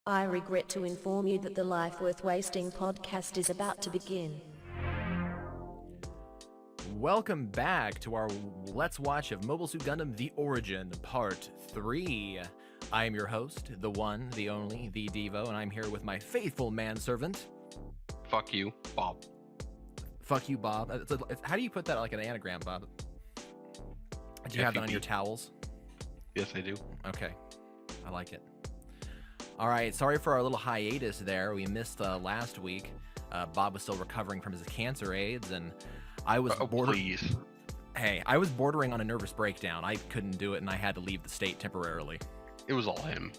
I regret to inform you that the Life Worth Wasting podcast is about to begin. Welcome back to our Let's Watch of Mobile Suit Gundam The Origin, Part 3. I am your host, the one, the only, the Devo, and I'm here with my faithful manservant. Fuck you, Bob. Fuck you, Bob. How do you put that like an anagram, Bob? Do you have that on your towels? Yes, I do. Okay. I like it. All right. Sorry for our little hiatus there. We missed last week. Bob was still recovering from his cancer AIDS, and I was please. Hey, I was bordering on a nervous breakdown. I couldn't do it, and I had to leave the state temporarily. It was all him.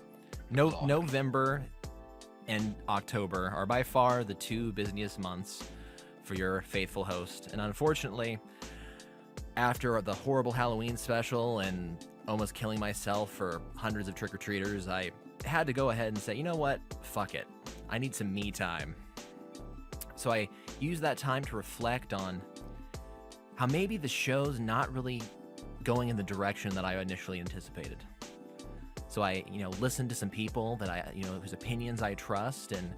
November and October are by far the two busiest months for your faithful host. And unfortunately, after the horrible Halloween special and almost killing myself for hundreds of trick-or-treaters, I had to go ahead and say, you know what? Fuck it. I need some me time. So I used that time to reflect on how maybe the show's not really going in the direction that I initially anticipated. So I, listened to some people that whose opinions I trust, and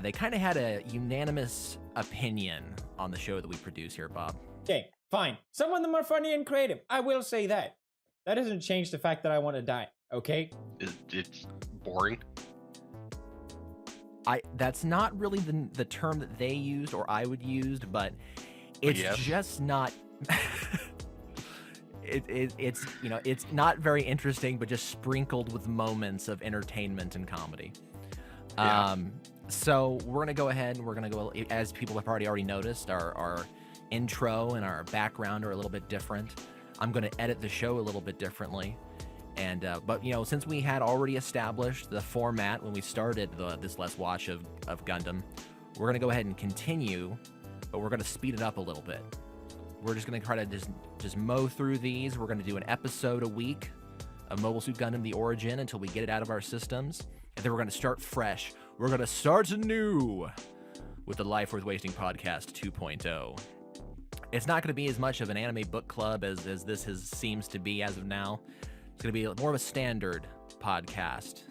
they kind of had a unanimous opinion on the show that we produce here, Bob. Okay, fine. Some of them are funny and creative. I will say that. That doesn't change the fact that I want to die, okay? It's boring. That's not really the term that they used or I would use, but it's just not... It's not very interesting, but just sprinkled with moments of entertainment and comedy. Yeah. So we're going to go ahead and we're going to go, as people have already noticed, our intro and our background are a little bit different. I'm going to edit the show a little bit differently. And but since we had already established the format when we started this Let's Watch of Gundam, we're going to go ahead and continue, but we're going to speed it up a little bit. We're just going to try to just mow through these. We're going to do an episode a week of Mobile Suit Gundam The Origin until we get it out of our systems. And then we're going to start fresh. We're going to start anew with the Life Worth Wasting Podcast 2.0. It's not going to be as much of an anime book club as this seems to be as of now. It's going to be more of a standard podcast.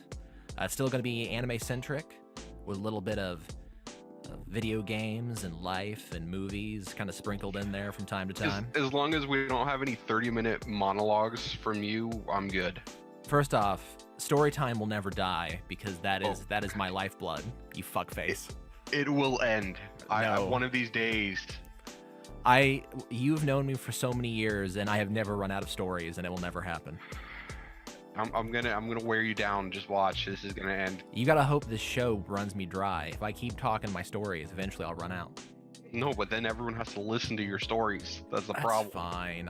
It's still going to be anime-centric with a little bit of video games and life and movies kind of sprinkled in there from time to time. As long as we don't have any 30-minute monologues from you, I'm good. First off, story time will never die because that is my lifeblood, you fuckface. It will end. No. One of these days. You've known me for so many years, and I have never run out of stories, and it will never happen. I'm gonna wear you down. Just watch. This is gonna end. You gotta hope this show runs me dry. If I keep talking my stories, eventually I'll run out. No, but then everyone has to listen to your stories. That's the problem. Fine.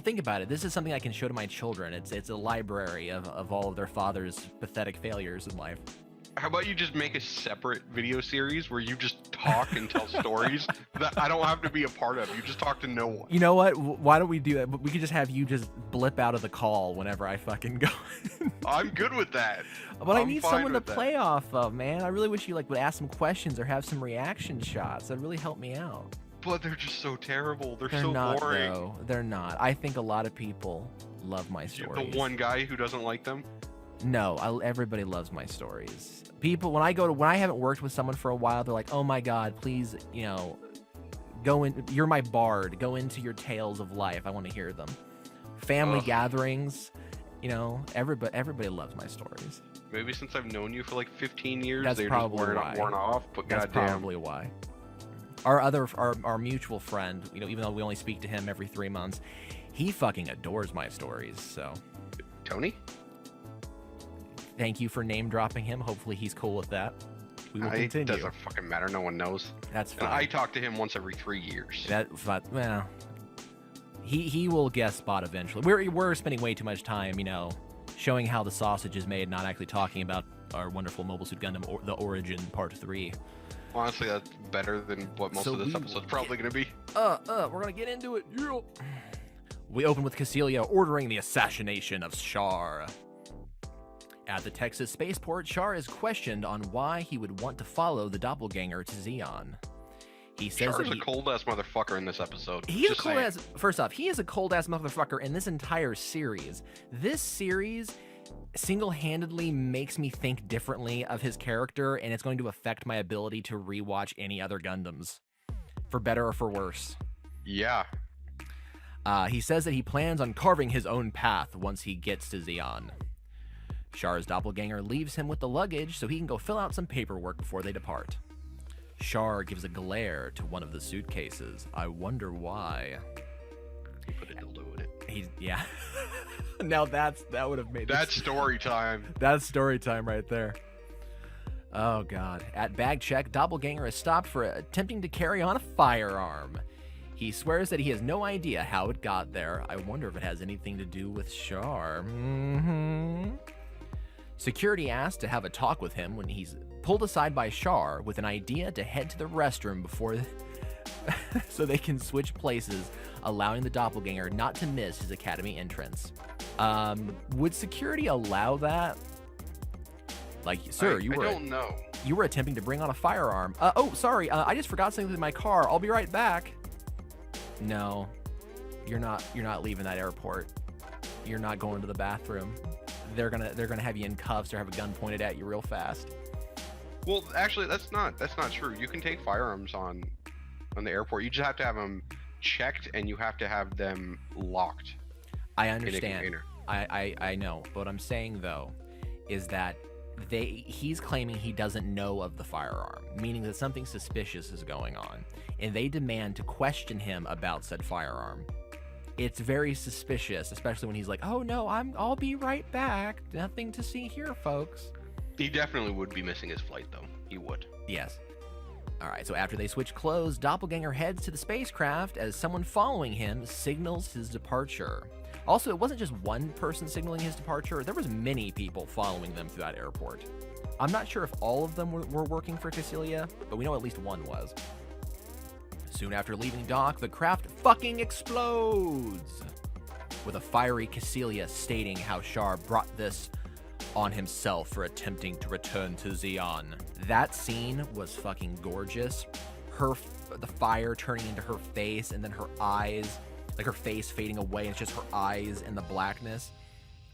Think about it. This is something I can show to my children. It's a library of all of their father's pathetic failures in life. How about you just make a separate video series where you just talk and tell stories that I don't have to be a part of? You just talk to no one. You know what? Why don't we do that? We could just have you just blip out of the call whenever I fucking go. I'm good with that. But I need someone to play off of, man. I really wish you would ask some questions or have some reaction shots. That'd really help me out. But they're just so terrible. They're so not, boring. Though. They're not. I think a lot of people love my stories. The one guy who doesn't like them? No, everybody loves my stories. People, when I haven't worked with someone for a while, they're like, "Oh my God, please, go in. You're my bard. Go into your tales of life. I want to hear them." Family gatherings, everybody loves my stories. Maybe since I've known you for like 15 years, that's they're probably just worn off. But that's goddamn. Probably why. Our mutual friend, even though we only speak to him every 3 months, he fucking adores my stories. So, Tony. Thank you for name dropping him. Hopefully he's cool with that. We will continue. It doesn't fucking matter. No one knows. That's fine. And I talk to him once every 3 years. He will guest spot eventually. We're spending way too much time, showing how the sausage is made, not actually talking about our wonderful Mobile Suit Gundam The Origin Part 3. Honestly, that's better than what most of this episode's probably going to be. We're going to get into it. Yeah. We open with Cassilia ordering the assassination of Char. At the Texas spaceport, Char is questioned on why he would want to follow the doppelganger to Zeon. He says Char's a cold-ass motherfucker in this episode. He is a cold-ass... First off, he is a cold-ass motherfucker in this entire series. This series single-handedly makes me think differently of his character, and it's going to affect my ability to rewatch any other Gundams, for better or for worse. Yeah. He says that he plans on carving his own path once he gets to Zeon. Char's doppelganger leaves him with the luggage so he can go fill out some paperwork before they depart. Char gives a glare to one of the suitcases. I wonder why. He put a dildo in it. Yeah. Now that would have made That's story time. That's story time right there. Oh god. At bag check, Doppelganger is stopped for attempting to carry on a firearm. He swears that he has no idea how it got there. I wonder if it has anything to do with Char. Security asks to have a talk with him when he's pulled aside by Char with an idea to head to the restroom before so they can switch places, allowing the doppelganger not to miss his academy entrance. Would security allow that? Like, sir, I don't know. You were attempting to bring on a firearm. Oh, sorry. I just forgot something in my car. I'll be right back. No, you're not leaving that airport. You're not going to the bathroom. They're gonna have you in cuffs or have a gun pointed at you real fast. Well, actually, that's not true. You can take firearms on the airport. You just have to have them checked and you have to have them locked. I understand. I know. But what I'm saying though is that he's claiming he doesn't know of the firearm, meaning that something suspicious is going on, and they demand to question him about said firearm. It's very suspicious, especially when he's like, "Oh no, I'll be right back. Nothing to see here, folks." He definitely would be missing his flight, though. He would. Yes. All right, so after they switch clothes, Doppelganger heads to the spacecraft as someone following him signals his departure. Also, it wasn't just one person signaling his departure. There was many people following them through that airport. I'm not sure if all of them were working for Cassilia, but we know at least one was. Soon after leaving dock, the craft fucking explodes, with a fiery Cassilia stating how Char brought this on himself for attempting to return to Zeon. That scene was fucking gorgeous. The fire turning into her face, and then her eyes, like her face fading away, and it's just her eyes in the blackness.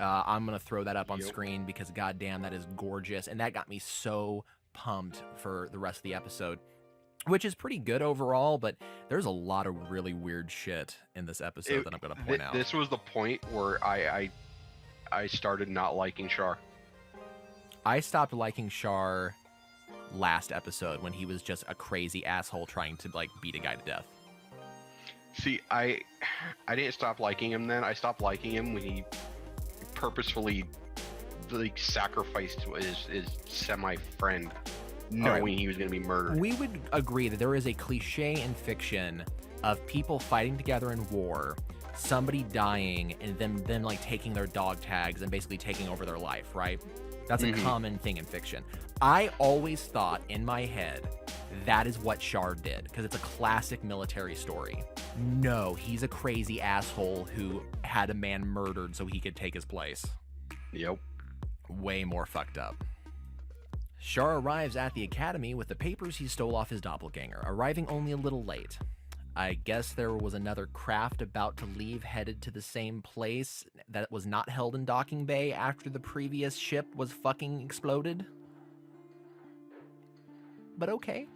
I'm gonna throw that up on screen because goddamn, that is gorgeous, and that got me so pumped for the rest of the episode, which is pretty good overall. But there's a lot of really weird shit in this episode that I'm gonna point out. This was the point where I started not liking Char. I stopped liking Char last episode when he was just a crazy asshole trying to like beat a guy to death. See, I didn't stop liking him then. I stopped liking him when he purposefully like sacrificed his semi-friend, knowing he was going to be murdered. We would agree that there is a cliche in fiction of people fighting together in war, somebody dying, and them like taking their dog tags and basically taking over their life, right? That's a common thing in fiction. I always thought in my head that is what Char did, because it's a classic military story. No, he's a crazy asshole who had a man murdered so he could take his place. Yep. Way more fucked up. Char arrives at the academy with the papers he stole off his doppelganger, arriving only a little late. I guess there was another craft about to leave headed to the same place that was not held in docking bay after the previous ship was fucking exploded. But okay.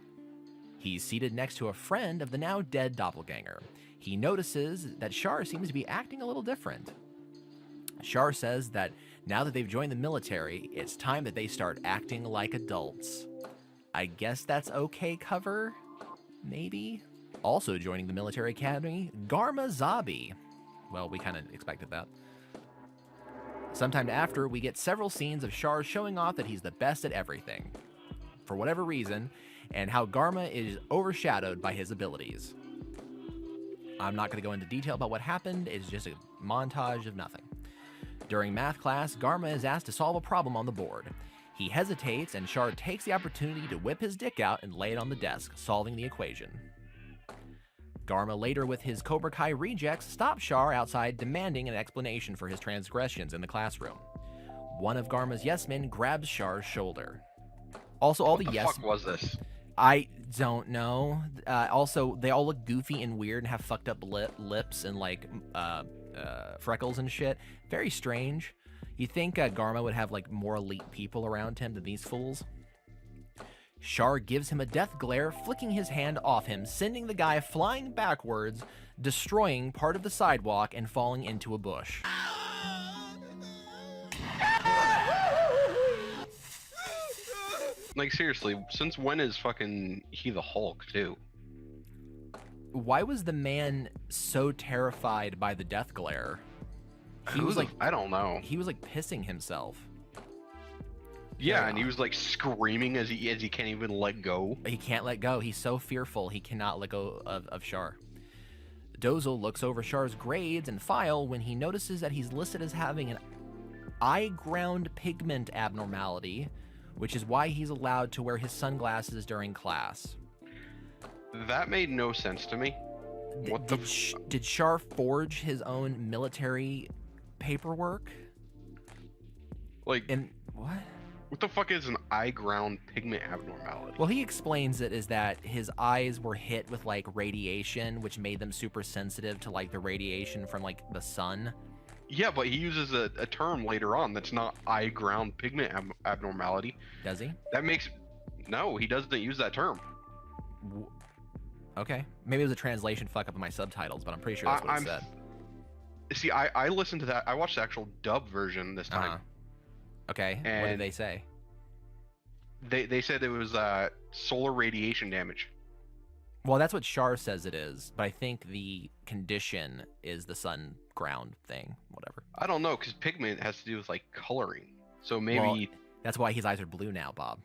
He's seated next to a friend of the now dead doppelganger. He notices that Char seems to be acting a little different. Char says that now that they've joined the military, it's time that they start acting like adults. I guess that's okay cover? Maybe? Also joining the military academy, Garma Zabi. Well, we kind of expected that. Sometime after, we get several scenes of Char showing off that he's the best at everything, for whatever reason, and how Garma is overshadowed by his abilities. I'm not going to go into detail about what happened, it's just a montage of nothing. During math class, Garma is asked to solve a problem on the board. He hesitates, and Char takes the opportunity to whip his dick out and lay it on the desk, solving the equation. Garma later, with his Cobra Kai rejects, stops Char outside, demanding an explanation for his transgressions in the classroom. One of Garma's yes men grabs Char's shoulder. Also, all what the fuck was this? I don't know. Also, they all look goofy and weird and have fucked up lips and like freckles and shit. Very strange. You think Garma would have like more elite people around him than these fools? Char gives him a death glare, flicking his hand off him, sending the guy flying backwards, destroying part of the sidewalk and falling into a bush. Like, seriously, since when is fucking he the Hulk, too? Why was the man so terrified by the death glare? He was like, I don't know. he was like pissing himself. Yeah, and he was like screaming as he can't even let go. He can't let go. He's so fearful he cannot let go of Char. Dozel looks over Char's grades and file when he notices that he's listed as having an eye ground pigment abnormality, which is why he's allowed to wear his sunglasses during class. That made no sense to me. What the Did Char forge his own military paperwork? Like, And what? what the fuck is an eye ground pigment abnormality? Well, he explains it is that his eyes were hit with like radiation, which made them super sensitive to like the radiation from like the sun. Yeah, but he uses a term later on that's not eye ground pigment abnormality. Does he? That makes... No, he doesn't use that term. Okay. Maybe it was a translation fuck up in my subtitles, but I'm pretty sure that's what it said. See, I listened to that. I watched the actual dub version this time. Okay. What did And they say? They said it was solar radiation damage. Well, that's what Char says it is, but I think the condition is the sun ground thing, whatever. I don't know, because pigment has to do with like coloring. So maybe... Well, that's why his eyes are blue now, Bob.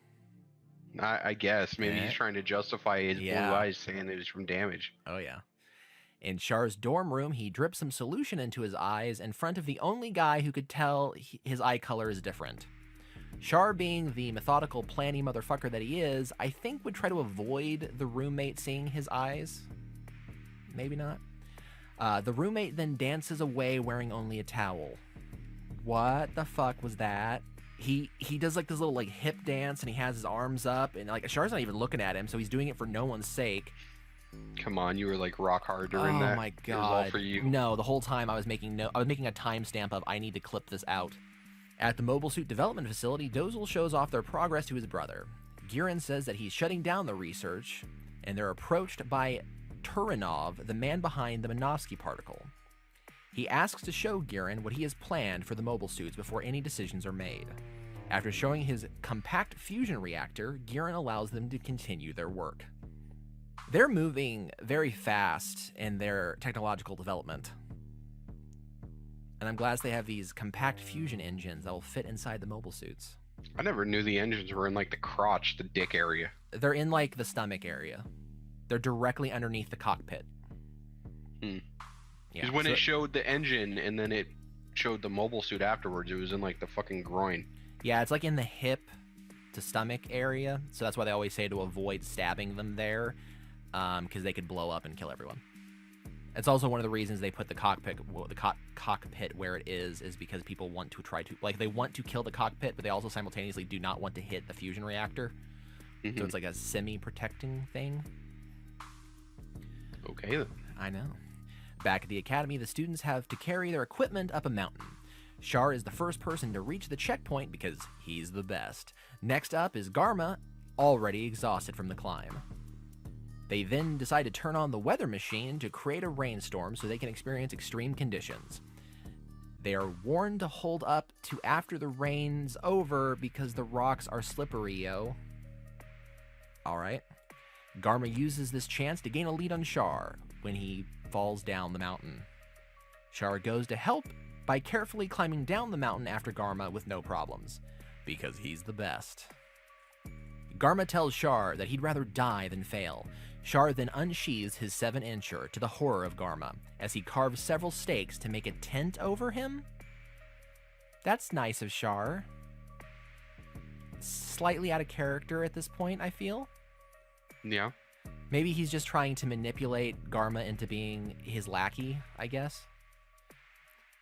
I guess maybe Yeah. he's trying to justify his Yeah. blue eyes, saying it was from damage. Oh, yeah. In Char's dorm room, he drips some solution into his eyes in front of the only guy who could tell his eye color is different. Char, being the methodical, planny motherfucker that he is, I think would try to avoid the roommate seeing his eyes. Maybe not. The roommate then dances away wearing only a towel. What the fuck was that? He does like this little like hip dance and he has his arms up and like Char's not even looking at him, so he's doing it for no one's sake. Come on, you were like rock hard during that. Oh my god! It was all for you. No, the whole time I was making a timestamp of I need to clip this out. At the mobile suit development facility, Dozel shows off their progress to his brother. Girin says that he's shutting down the research, and they're approached by Turinov, the man behind the Minovsky particle. He asks to show Girin what he has planned for the mobile suits before any decisions are made. After showing his compact fusion reactor, Girin allows them to continue their work. They're moving very fast in their technological development. And I'm glad they have these compact fusion engines that will fit inside the mobile suits. I never knew the engines were in like the crotch, the dick area. They're in like the stomach area. They're directly underneath the cockpit. Hmm. Yeah, Because when it showed the engine and then it showed the mobile suit afterwards, it was in like the fucking groin. yeah, it's like in the hip to stomach area. So that's why they always say to avoid stabbing them there, because they could blow up and kill everyone. It's also one of the reasons they put the cockpit where it is because people want to try to, like, they want to kill the cockpit, but they also simultaneously do not want to hit the fusion reactor. Mm-hmm. So it's like a semi-protecting thing. Okay then. I know. Back at the academy, the students have to carry their equipment up a mountain. Char is the first person to reach the checkpoint because he's the best. Next up is Garma, already exhausted from the climb. They then decide to turn on the weather machine to create a rainstorm so they can experience extreme conditions. They are warned to hold up to after the rain's over because the rocks are slippery, yo. Alright. Garma uses this chance to gain a lead on Char when he falls down the mountain. Char goes to help by carefully climbing down the mountain after Garma with no problems, because he's the best. Garma tells Char that he'd rather die than fail. Char then unsheathes his 7-incher to the horror of Garma as he carves several stakes to make a tent over him. That's nice of Char. Slightly out of character at this point, I feel. Yeah. Maybe he's just trying to manipulate Garma into being his lackey, I guess.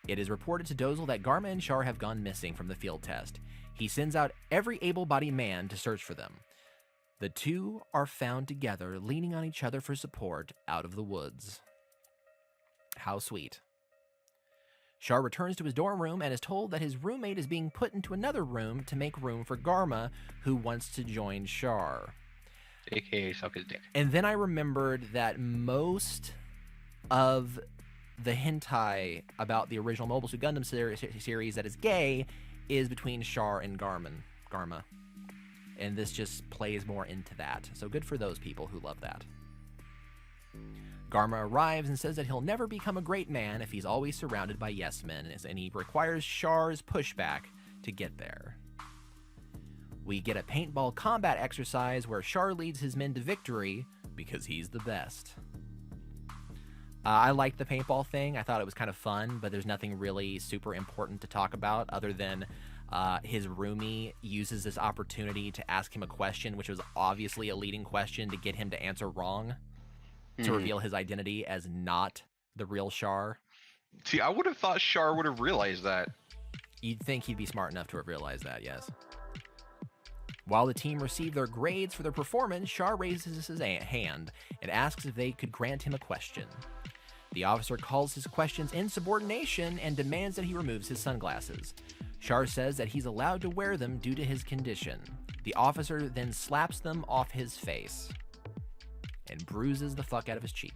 It is reported to Dozel that Garma and Char have gone missing from the field test. He sends out every able-bodied man to search for them. The two are found together, leaning on each other for support out of the woods. How sweet. Char returns to his dorm room and is told that his roommate is being put into another room to make room for Garma, who wants to join Char. AKA suck his dick. And then I remembered that most of the hentai about the original Mobile Suit Gundam series that is gay is between Char and Garma. And this just plays more into that. So good for those people who love that. Garma arrives and says that he'll never become a great man if he's always surrounded by yes men, and he requires Char's pushback to get there. We get a paintball combat exercise where Char leads his men to victory because he's the best. I liked the paintball thing. I thought it was kind of fun, but there's nothing really super important to talk about other than his roomie uses this opportunity to ask him a question, which was obviously a leading question to get him to answer wrong, to reveal his identity as not the real Char. See, I would have thought Char would have realized that. You'd think he'd be smart enough to have realized that, yes. While the team receive their grades for their performance, Char raises his hand and asks if they could grant him a question. The officer calls his questions insubordination and demands that he removes his sunglasses. Char says that he's allowed to wear them due to his condition. The officer then slaps them off his face and bruises the fuck out of his cheek.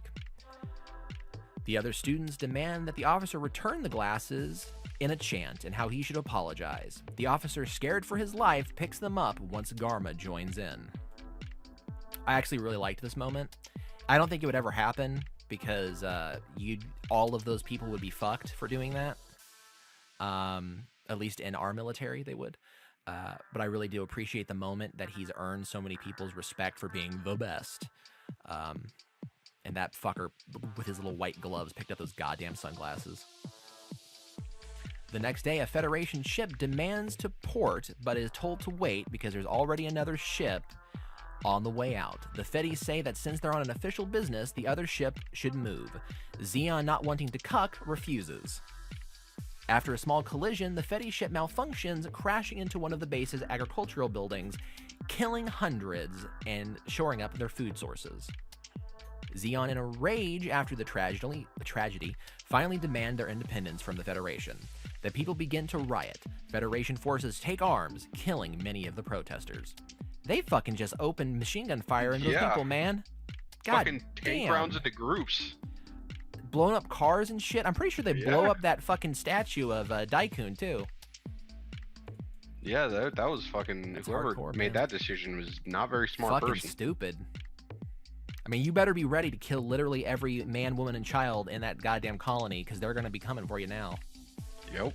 The other students demand that the officer return the glasses in a chant and how he should apologize. The officer, scared for his life, picks them up once Garma joins in. I actually really liked this moment. I don't think it would ever happen because all of those people would be fucked for doing that. At least in our military, they would. But I really do appreciate the moment that he's earned so many people's respect for being the best. And that fucker with his little white gloves picked up those goddamn sunglasses. The next day, a Federation ship demands to port, but is told to wait because there's already another ship on the way out. The Feddies say that since they're on an official business, the other ship should move. Zeon, not wanting to cuck, refuses. After a small collision, the Feddy ship malfunctions, crashing into one of the base's agricultural buildings, killing hundreds and shoring up their food sources. Zeon, in a rage after the tragedy, finally demand their independence from the Federation. The people begin to riot. Federation forces take arms, killing many of the protesters. They fucking just opened machine gun fire into those people, man. God fucking tank rounds into groups. Blowing up cars and shit. I'm pretty sure they blow up that fucking statue of Daikun, too. Yeah, that was fucking... That's whoever hardcore, made man. that decision was not a very smart Fucking person. stupid. I mean, you better be ready to kill literally every man, woman, and child in that goddamn colony, because they're going to be coming for you now. Yep.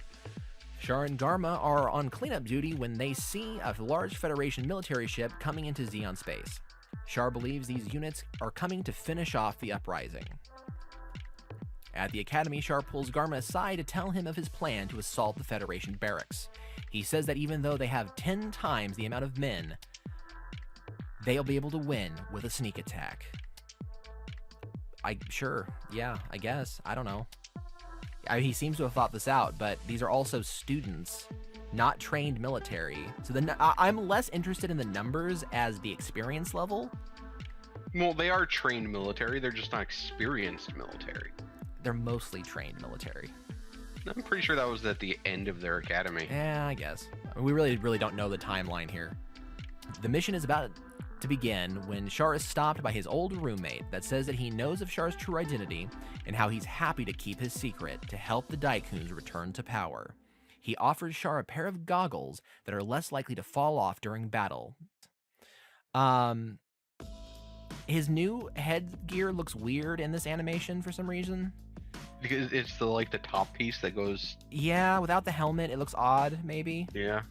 Char and Garma are on cleanup duty when they see a large Federation military ship coming into Zeon space. Char believes these units are coming to finish off the uprising. At the academy, Char pulls Garma aside to tell him of his plan to assault the Federation barracks. He says that even though they have 10 times the amount of men, they'll be able to win with a sneak attack. Sure, yeah, I guess. I don't know. He seems to have thought this out, but these are also students, not trained military. So I'm less interested in the numbers as the experience level. Well, they are trained military. They're just not experienced military. They're mostly trained military. I'm pretty sure that was at the end of their academy. Yeah, I guess. We really don't know the timeline here. The mission is about to begin when Char is stopped by his old roommate that says that he knows of Char's true identity and how he's happy to keep his secret to help the Daikuns return to power. He offers Char a pair of goggles that are less likely to fall off during battle. His new headgear looks weird in this animation for some reason. Because it's the top piece that goes... Yeah, without the helmet, it looks odd, maybe. Yeah.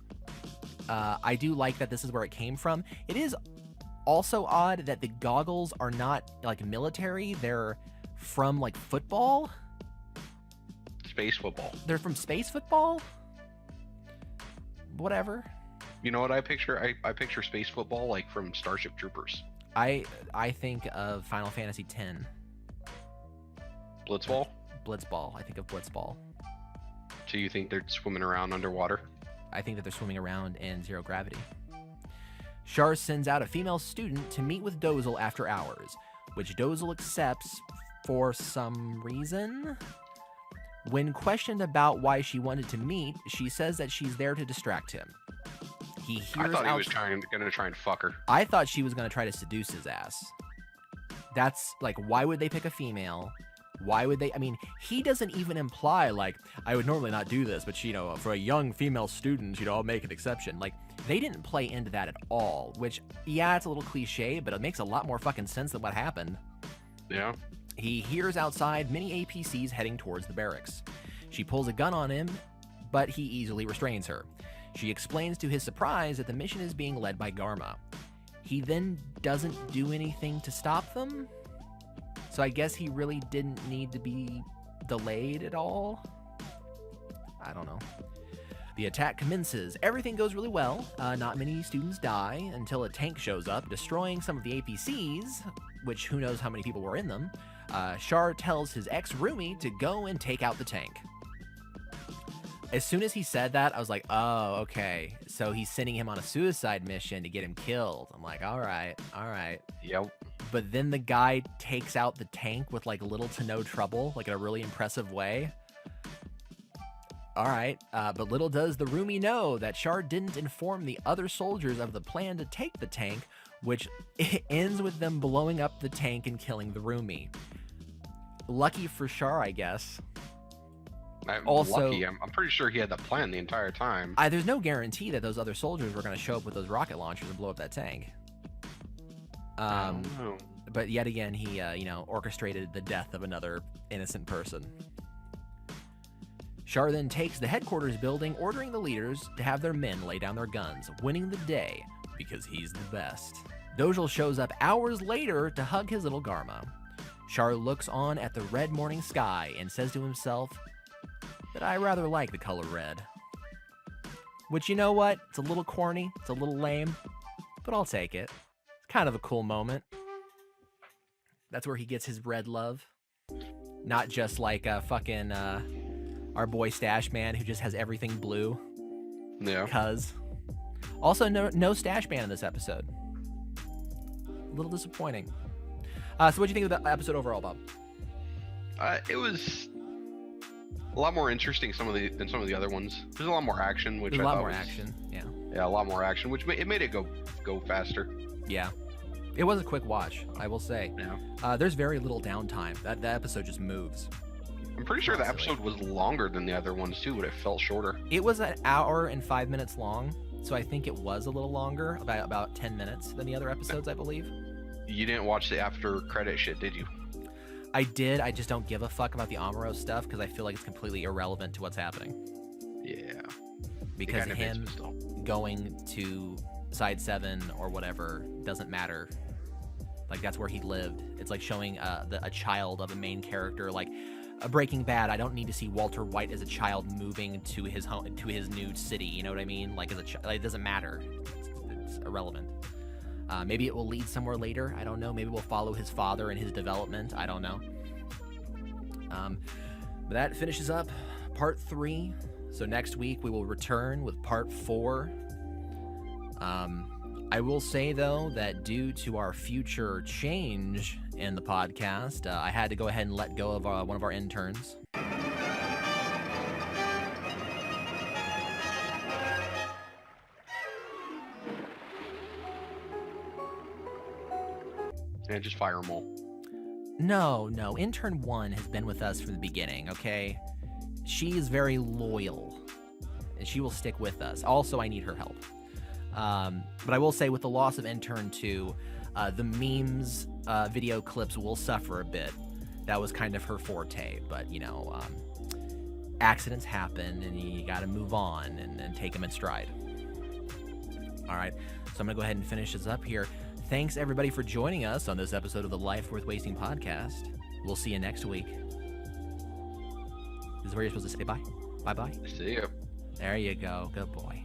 I do like that this is where it came from. It is also odd that the goggles are not, military. They're from, football? Space football. They're from space football? Whatever. You know what I picture? I picture space football, from Starship Troopers. I think of Final Fantasy X. Blitzball? Blitzball. I think of Blitzball. So you think they're swimming around underwater? I think that they're swimming around in zero gravity. Char sends out a female student to meet with Dozel after hours, which Dozel accepts for some reason. When questioned about why she wanted to meet, she says that she's there to distract him. He hears I thought he was gonna try and fuck her. I thought she was going to try to seduce his ass. That's like, why would they pick a female? Why would they? I mean, he doesn't even imply, like, I would normally not do this, but, for a young female student, I'll make an exception. Like, they didn't play into that at all, which, yeah, it's a little cliche, but it makes a lot more fucking sense than what happened. Yeah. He hears outside many APCs heading towards the barracks. She pulls a gun on him, but he easily restrains her. She explains to his surprise that the mission is being led by Garma. He then doesn't do anything to stop them? So I guess he really didn't need to be delayed at all? I don't know. The attack commences. Everything goes really well. Not many students die until a tank shows up, destroying some of the APCs, which who knows how many people were in them. Char tells his ex-roomie to go and take out the tank. As soon as he said that, I was like, oh, okay. So he's sending him on a suicide mission to get him killed. I'm like, all right. Yep. But then the guy takes out the tank with like little to no trouble, like in a really impressive way. All right, but little does the roomie know that Char didn't inform the other soldiers of the plan to take the tank, which ends with them blowing up the tank and killing the roomie. Lucky for Char, I guess. Lucky. I'm pretty sure he had the plan the entire time. There's no guarantee that those other soldiers were going to show up with those rocket launchers and blow up that tank. I don't know. But yet again, he, orchestrated the death of another innocent person. Char then takes the headquarters building, ordering the leaders to have their men lay down their guns, winning the day because he's the best. Dojal shows up hours later to hug his little Garma. Char looks on at the red morning sky and says to himself that I rather like the color red. Which, you know what? It's a little corny, it's a little lame, but I'll take it. It's kind of a cool moment. That's where he gets his red love. Not just like fucking our boy Stash Man who just has everything blue. Yeah. Cuz. Also, no Stash Man in this episode. A little disappointing. So what do you think of the episode overall, Bob? It was a lot more interesting than some of the other ones. There's a lot more action, which There's I a lot thought more was, action. Yeah. Yeah, a lot more action, which it made it go faster. Yeah. It was a quick watch, I will say. Yeah. There's very little downtime. That episode just moves. I'm pretty sure the episode was longer than the other ones too, but it felt shorter. It was an hour and 5 minutes long, so I think it was a little longer, about 10 minutes than the other episodes, I believe. You didn't watch the after credit shit, did you? I did. I just don't give a fuck about the Amuro stuff because I feel like it's completely irrelevant to what's happening. Yeah. Because him going to Side 7 or whatever doesn't matter. Like, that's where he lived. It's like showing a child of a main character, like a Breaking Bad. I don't need to see Walter White as a child moving to his home, to his new city. You know what I mean? Like, it doesn't matter. It's irrelevant. Maybe it will lead somewhere later. I don't know. Maybe we'll follow his father and his development. I don't know. But that finishes up part 3. So next week we will return with part 4. I will say, though, that due to our future change in the podcast, I had to go ahead and let go of one of our interns. And just fire them all. No. Intern 1 has been with us from the beginning, okay? She is very loyal, and she will stick with us. Also, I need her help. But I will say, with the loss of Intern 2, the memes, video clips will suffer a bit. That was kind of her forte, but, accidents happen, and you gotta move on and take them in stride. All right, so I'm gonna go ahead and finish this up here. Thanks, everybody, for joining us on this episode of the Life Worth Wasting podcast. We'll see you next week. This is where you're supposed to say bye. Bye-bye. See ya. There you go. Good boy.